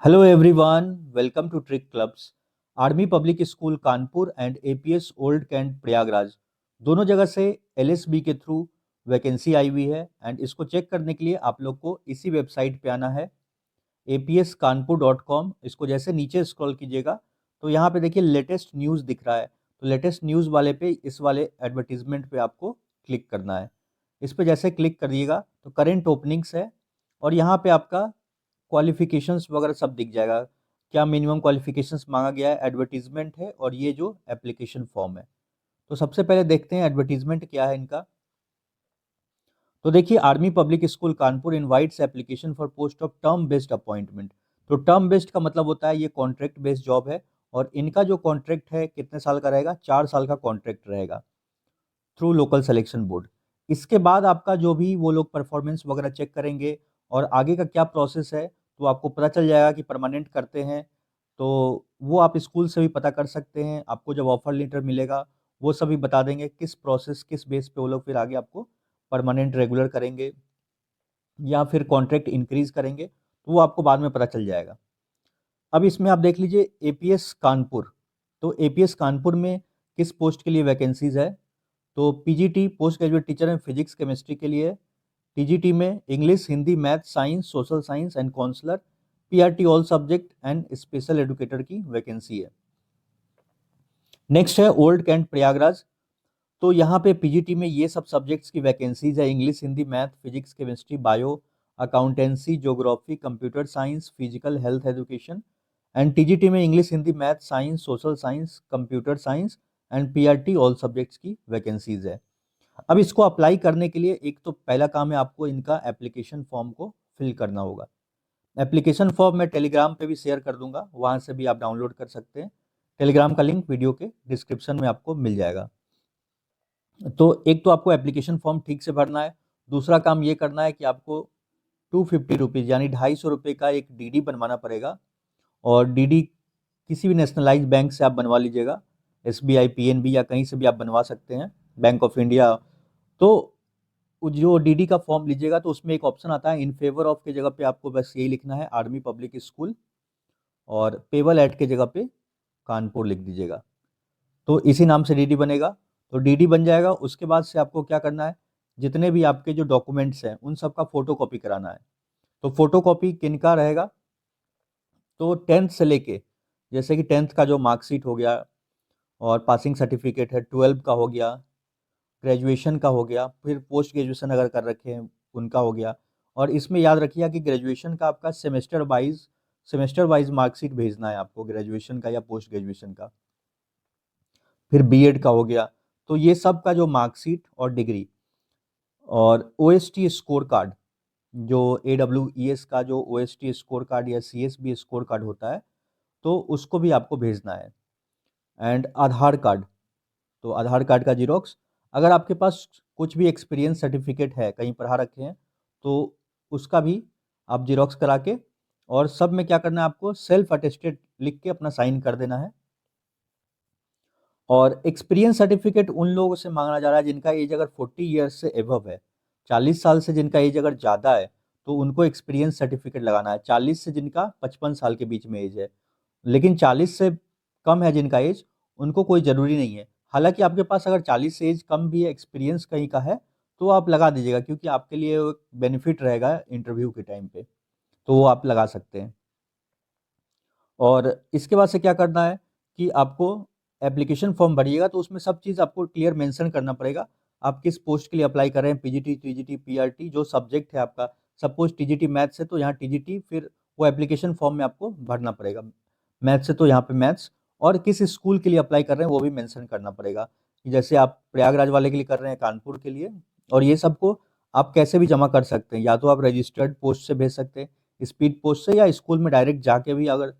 Hello everyone, welcome to Trick Clubs. Army public school Kanpur and APS old cantt Prayagraj दोनों जगह से LSB के through vacancy आई हुई है एंड इसको चेक करने के लिए आप लोग को इसी वेबसाइट पे आना है apskanpur.com। इसको जैसे नीचे स्क्रॉल कीजिएगा तो यहाँ पे देखिए लेटेस्ट न्यूज़ दिख रहा है। तो लेटेस्ट न्यूज़ वाले पे इस वाले एडवर्टीजमेंट पे आपको क्लिक करना है। इस पे जैसे क्लिक करिएगा तो करेंट ओपनिंग्स है और यहाँ पे आपका क्वालिफिकेशंस वगैरह सब दिख जाएगा। क्या मिनिमम क्वालिफिकेशंस मांगा गया है, एडवर्टीजमेंट है और ये जो एप्लीकेशन फॉर्म है। तो सबसे पहले देखते हैं एडवर्टीजमेंट क्या है इनका। तो देखिए, army public school Kanpur invites application for post of term based appointment. तो टर्म बेस्ड का मतलब होता है ये कॉन्ट्रैक्ट बेस्ड जॉब है और इनका जो कॉन्ट्रैक्ट है कितने साल का रहेगा, 4 साल का कॉन्ट्रैक्ट रहेगा थ्रू लोकल सिलेक्शन बोर्ड। इसके बाद आपका जो भी वो लोग परफॉर्मेंस वगैरह चेक करेंगे और आगे का क्या प्रोसेस है तो आपको पता चल जाएगा कि परमानेंट करते हैं। तो वो आप स्कूल से भी पता कर सकते हैं। आपको जब ऑफर लेटर मिलेगा वो सभी बता देंगे किस प्रोसेस किस बेस पे वो लोग फिर आगे आपको परमानेंट रेगुलर करेंगे या फिर कॉन्ट्रैक्ट इंक्रीज करेंगे, तो वो आपको बाद में पता चल जाएगा। अब इसमें आप देख लीजिए एपीएस कानपुर। तो एपीएस कानपुर में किस पोस्ट के लिए वैकेंसीज है। तो पीजीटी पोस्ट ग्रेजुएट टीचर में फिजिक्स केमिस्ट्री के लिए, टीजीटी में English Hindi math science social science and counsellor, PRT all subject and special educator की वैकेंसी है। नेक्स्ट है ओल्ड कैंट प्रयागराज। तो यहाँ पे पीजीटी में ये सब सब्जेक्ट्स की वैकेंसीज है, English Hindi math physics chemistry bio accountancy geography computer science physical health education. And TGT में English Hindi math science social science computer science and PRT all subjects की वैकेंसीज है। अब इसको अप्लाई करने के लिए एक तो पहला काम है आपको इनका एप्लीकेशन फॉर्म को फिल करना होगा। एप्लीकेशन फॉर्म मैं टेलीग्राम पे भी शेयर कर दूंगा, वहां से भी आप डाउनलोड कर सकते हैं। टेलीग्राम का लिंक वीडियो के डिस्क्रिप्शन में आपको मिल जाएगा। तो एक तो आपको एप्लीकेशन फॉर्म ठीक से भरना है। दूसरा काम ये करना है कि आपको 250 रुपीज़ यानी 250 रुपये का एक डीडी बनवाना पड़ेगा। और डीडी किसी भी नेशनलाइज बैंक से आप बनवा लीजिएगा, एसबीआई पीएनबी या कहीं से भी आप बनवा सकते हैं, बैंक ऑफ इंडिया। तो जो डीडी का फॉर्म लीजिएगा तो उसमें एक ऑप्शन आता है इन फेवर ऑफ के जगह पे आपको बस यही लिखना है आर्मी पब्लिक स्कूल और पेबल एट के जगह पे कानपुर लिख दीजिएगा। तो इसी नाम से डीडी बनेगा। तो डीडी बन जाएगा, उसके बाद से आपको क्या करना है, जितने भी आपके जो डॉक्यूमेंट्स हैं उन सब का फोटो कॉपी कराना है। तो फोटो कॉपी किनका रहेगा, तो 10th से लेके, जैसे कि 10th का जो मार्कशीट हो गया और पासिंग सर्टिफिकेट है, 12 का हो गया, ग्रेजुएशन का हो गया, फिर पोस्ट ग्रेजुएशन अगर कर रखे हैं उनका हो गया। और इसमें याद रखिए कि ग्रेजुएशन का आपका सेमेस्टर वाइज मार्कशीट भेजना है आपको, ग्रेजुएशन का या पोस्ट ग्रेजुएशन का। फिर बीएड का हो गया। तो ये सब का जो मार्कशीट और डिग्री और ओएसटी स्कोर कार्ड, जो एडब्ल्यूईएस का जो ओएसटी स्कोर कार्ड या सीएसबी स्कोर कार्ड होता है, तो उसको भी आपको भेजना है। एंड आधार कार्ड, तो आधार कार्ड का जीरोक्स। अगर आपके पास कुछ भी एक्सपीरियंस सर्टिफिकेट है, कहीं पढ़ा रखे हैं, तो उसका भी आप जीरोक्स करा के, और सब में क्या करना है आपको सेल्फ अटेस्टेड लिख के अपना साइन कर देना है। और एक्सपीरियंस सर्टिफिकेट उन लोगों से मांगा जा रहा है जिनका एज अगर 40 ईयर्स से एबव है। 40 साल से जिनका एज अगर ज़्यादा है तो उनको एक्सपीरियंस सर्टिफिकेट लगाना है। 40 से जिनका 55 साल के बीच में एज है, लेकिन 40 से कम है जिनका एज, उनको कोई ज़रूरी नहीं है। हालांकि आपके पास अगर 40 से एज कम भी है, एक्सपीरियंस कहीं का है, तो आप लगा दीजिएगा, क्योंकि आपके लिए बेनिफिट रहेगा इंटरव्यू के टाइम पे, तो वो आप लगा सकते हैं। और इसके बाद से क्या करना है कि आपको एप्लीकेशन फॉर्म भरिएगा तो उसमें सब चीज़ आपको क्लियर मेंशन करना पड़ेगा। आप किस पोस्ट के लिए अप्लाई कर रहे हैं, पीजीटी टीजीटी पीआरटी, जो सब्जेक्ट है आपका। सपोज टीजीटी मैथ्स है तो यहाँ टीजीटी, फिर वो एप्लीकेशन फॉर्म में आपको भरना पड़ेगा। मैथ्स है तो यहाँ पे मैथ्स, और किस स्कूल के लिए अप्लाई कर रहे हैं वो भी मेंशन करना पड़ेगा, कि जैसे आप प्रयागराज वाले के लिए कर रहे हैं, कानपुर के लिए। और ये सबको आप कैसे भी जमा कर सकते हैं, या तो आप रजिस्टर्ड पोस्ट से भेज सकते हैं, स्पीड पोस्ट से, या स्कूल में डायरेक्ट जाके भी, अगर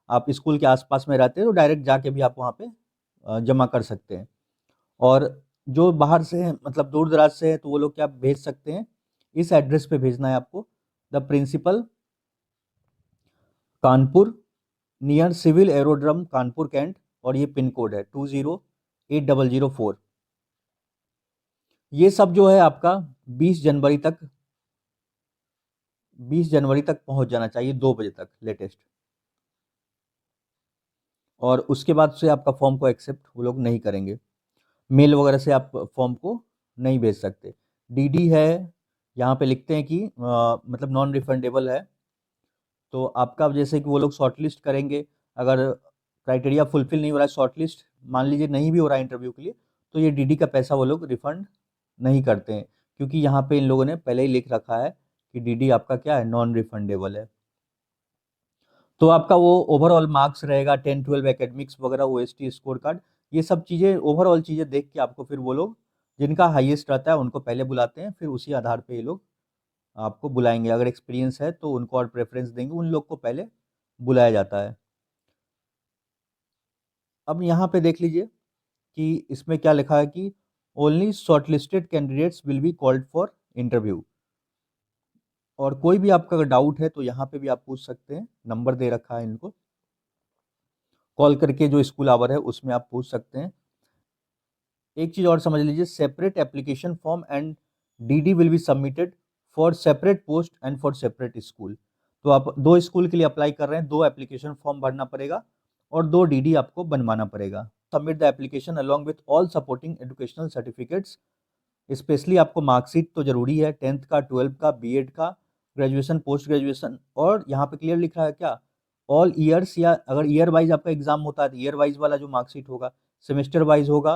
आप स्कूल के आसपास में रहते हैं तो डायरेक्ट जाके भी आप वहाँ पे जमा कर सकते हैं। और जो बाहर से हैं, मतलब दूर दराज से है, तो वो लोग क्या भेज सकते हैं, इस एड्रेस पे भेजना है आपको, the principal Kanpur near civil aerodrome Kanpur cantt, और ये पिन कोड है 208004। ये सब जो है आपका 20 जनवरी तक 20 जनवरी तक पहुंच जाना चाहिए, 2 बजे तक लेटेस्ट। और उसके बाद से आपका फॉर्म को एक्सेप्ट वो लोग नहीं करेंगे। मेल वगैरह से आप फॉर्म को नहीं भेज सकते। डीडी है, यहाँ पे लिखते हैं कि मतलब नॉन रिफंडेबल है। तो आपका जैसे कि वो लोग शॉर्टलिस्ट करेंगे, अगर क्राइटेरिया फुलफिल नहीं हो रहा है, शॉर्टलिस्ट मान लीजिए नहीं भी हो रहा है इंटरव्यू के लिए, तो ये डीडी का पैसा वो लोग रिफंड नहीं करते हैं, क्योंकि यहाँ पे इन लोगों ने पहले ही लिख रखा है कि डीडी आपका क्या है, नॉन रिफंडेबल है। तो आपका वो ओवरऑल मार्क्स रहेगा, 10-12 एकेडमिक्स वगैरह, ओएसटी स्कोर कार्ड, ये सब चीज़ें ओवरऑल चीज़ें देख के आपको फिर वो लोग जिनका हाईएस्ट रहता है उनको पहले बुलाते हैं, फिर उसी आधार पे ये लोग आपको बुलाएंगे। अगर एक्सपीरियंस है तो उनको और प्रेफरेंस देंगे, उन लोग को पहले बुलाया जाता है। अब यहाँ पे देख लीजिए कि इसमें क्या लिखा है कि only shortlisted candidates will be called for interview. और कोई भी आपका अगर डाउट है तो यहाँ पे भी आप पूछ सकते हैं, नंबर दे रखा है इनको, कॉल करके जो स्कूल आवर है उसमें आप पूछ सकते हैं। एक चीज़ और समझ लीजिए, separate application form and DD will be submitted for separate post and for separate school. तो आप दो स्कूल के लिए अप्लाई कर रहे हैं, दो एप्लीकेशन फॉर्म भरना पड़ेगा और दो डीडी आपको बनवाना पड़ेगा। Submit the application along with all supporting educational certificates. Specially आपको मार्कशीट तो जरूरी है, 10th का, 12th का, बीएड का, ग्रेजुएशन, पोस्ट ग्रेजुएशन, और यहाँ पे क्लियर लिख रहा है क्या, ऑल ईयर्स, या अगर ईयर वाइज आपका एग्जाम होता है तो ईयर वाइज वाला जो मार्कशीट होगा, सेमेस्टर वाइज होगा,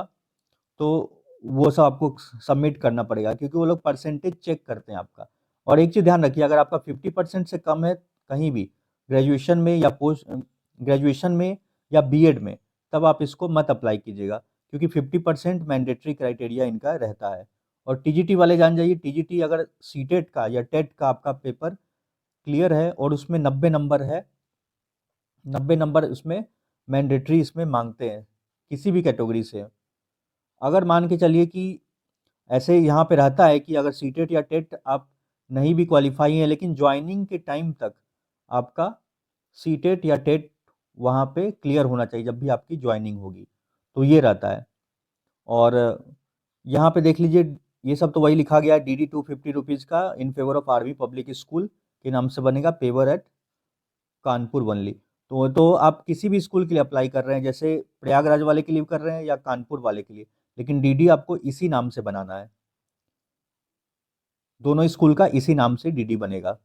तो वो सब आपको सबमिट करना पड़ेगा, क्योंकि वो लोग परसेंटेज चेक करते हैं आपका। और एक चीज़ ध्यान रखिए, अगर आपका 50% से कम है कहीं भी, ग्रेजुएशन में या पोस्ट ग्रेजुएशन में या बीएड में, तब आप इसको मत अप्लाई कीजिएगा, क्योंकि 50% मैंडेटरी क्राइटेरिया इनका रहता है। और टीजीटी वाले जान जाइए, टीजीटी अगर सीटेट का या टेट का आपका पेपर क्लियर है और उसमें 90 नंबर है, 90 नंबर उसमें मैंडेटरी इसमें मांगते हैं, किसी भी कैटेगरी से। अगर मान के चलिए कि ऐसे यहाँ पे रहता है कि अगर सीटेट या टेट आप नहीं भी क्वालिफाई हैं, लेकिन ज्वाइनिंग के टाइम तक आपका सीटेट या टेट वहाँ पे क्लियर होना चाहिए जब भी आपकी ज्वाइनिंग होगी, तो ये रहता है। और यहाँ पे देख लीजिए, ये सब तो वही लिखा गया है, डीडी 250 रुपीज़ का in favour of army public school के नाम से बनेगा, पेवर एट कानपुर वनली। तो आप किसी भी स्कूल के लिए अप्लाई कर रहे हैं, जैसे प्रयागराज वाले के लिए कर रहे हैं या कानपुर वाले के लिए, लेकिन डीडी आपको इसी नाम से बनाना है, दोनों स्कूल का इसी नाम से डीडी बनेगा।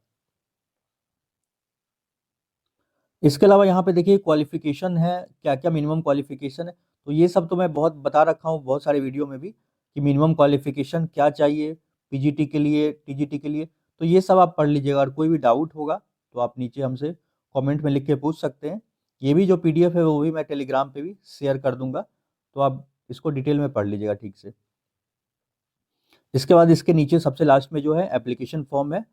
इसके अलावा यहाँ पे देखिए क्वालिफिकेशन है, क्या क्या मिनिमम क्वालिफिकेशन है, तो ये सब तो मैं बहुत बता रखा हूँ बहुत सारे वीडियो में भी, कि मिनिमम क्वालिफिकेशन क्या चाहिए पीजीटी के लिए, टीजीटी के लिए। तो ये सब आप पढ़ लीजिएगा, और कोई भी डाउट होगा तो आप नीचे हमसे कमेंट में लिख के पूछ सकते हैं। ये भी जो पीडीएफ है वो भी मैं टेलीग्राम पे भी शेयर कर दूंगा, तो आप इसको डिटेल में पढ़ लीजिएगा ठीक से। इसके बाद इसके नीचे सबसे लास्ट में जो है एप्लीकेशन फॉर्म है,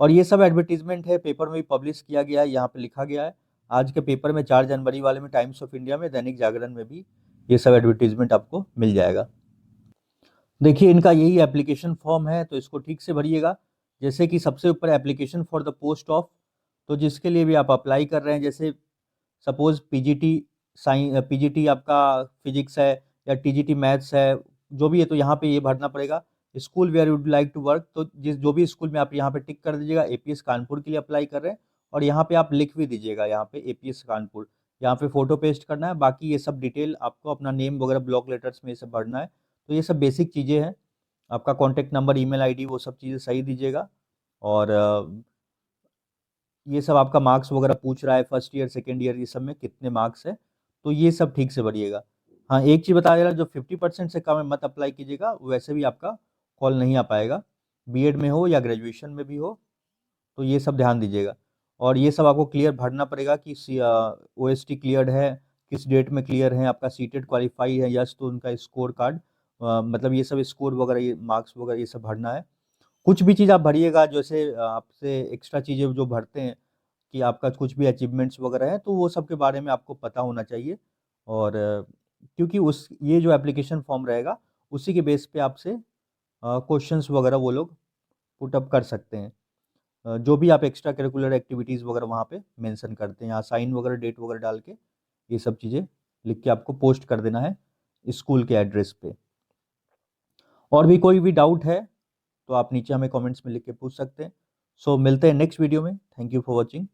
और ये सब एडवर्टीजमेंट है, पेपर में भी पब्लिश किया गया है, यहाँ पे लिखा गया है। आज के पेपर में 4 जनवरी वाले में टाइम्स ऑफ इंडिया में, दैनिक जागरण में भी ये सब एडवर्टीजमेंट आपको मिल जाएगा। देखिए इनका यही एप्लीकेशन फॉर्म है, तो इसको ठीक से भरिएगा। जैसे कि सबसे ऊपर application for the post of, तो जिसके लिए भी आप अप्लाई कर रहे हैं, जैसे सपोज पीजीटी पीजीटी आपका फिजिक्स है या टीजीटी मैथ्स है, जो भी है, तो यहाँ पे ये भरना पड़ेगा। School where would like to work, तो जिस जो भी स्कूल में आप यहाँ पे टिक कर दीजिएगा, एपीएस कानपुर के लिए अप्लाई कर रहे हैं, और यहाँ पे आप लिख भी दीजिएगा, यहाँ पे एपीएस कानपुर, यहाँ पे फोटो पेस्ट करना है। बाकी ये सब डिटेल आपको अपना नेम वगैरह ब्लॉक लेटर्स में ये सब भरना है। तो ये सब बेसिक चीज़ें हैं। आपका कॉन्टैक्ट नंबर, ईमेल आईडी, वो सब चीज़ें सही दीजिएगा। और ये सब आपका मार्क्स वगैरह पूछ रहा है, फर्स्ट ईयर सेकेंड ईयर ये सब में कितने मार्क्स है, तो ये सब ठीक से भरिएगा। हाँ, एक चीज़ बता दे रहा, जो 50% से कम है मत अप्लाई कीजिएगा, वैसे भी आपका कॉल नहीं आ पाएगा, बीएड में हो या ग्रेजुएशन में भी हो, तो ये सब ध्यान दीजिएगा। और ये सब आपको क्लियर भरना पड़ेगा कि ओएसटी क्लियर्ड है, किस डेट में क्लियर है, आपका सीटेट क्वालिफाई है यस, तो उनका स्कोर कार्ड, मतलब ये सब स्कोर वगैरह, ये मार्क्स वगैरह ये सब भरना है। कुछ भी चीज़ आप भरिएगा, जैसे आपसे एक्स्ट्रा चीज़ें जो भरते हैं कि आपका कुछ भी अचीवमेंट्स वगैरह है, तो वो सब के बारे में आपको पता होना चाहिए। और क्योंकि उस ये जो एप्लीकेशन फॉर्म रहेगा उसी के बेस पे आपसे क्वेश्चंस वगैरह वो लोग पुट अप कर सकते हैं। जो भी आप एक्स्ट्रा करिकुलर एक्टिविटीज़ वगैरह वहाँ पे मेंशन करते हैं, यहाँ साइन वगैरह डेट वगैरह डाल के ये सब चीज़ें लिख के आपको पोस्ट कर देना है स्कूल के एड्रेस पे। और भी कोई भी डाउट है तो आप नीचे हमें कमेंट्स में लिख के पूछ सकते हैं। सो मिलते हैं नेक्स्ट वीडियो में। Thank you for watching.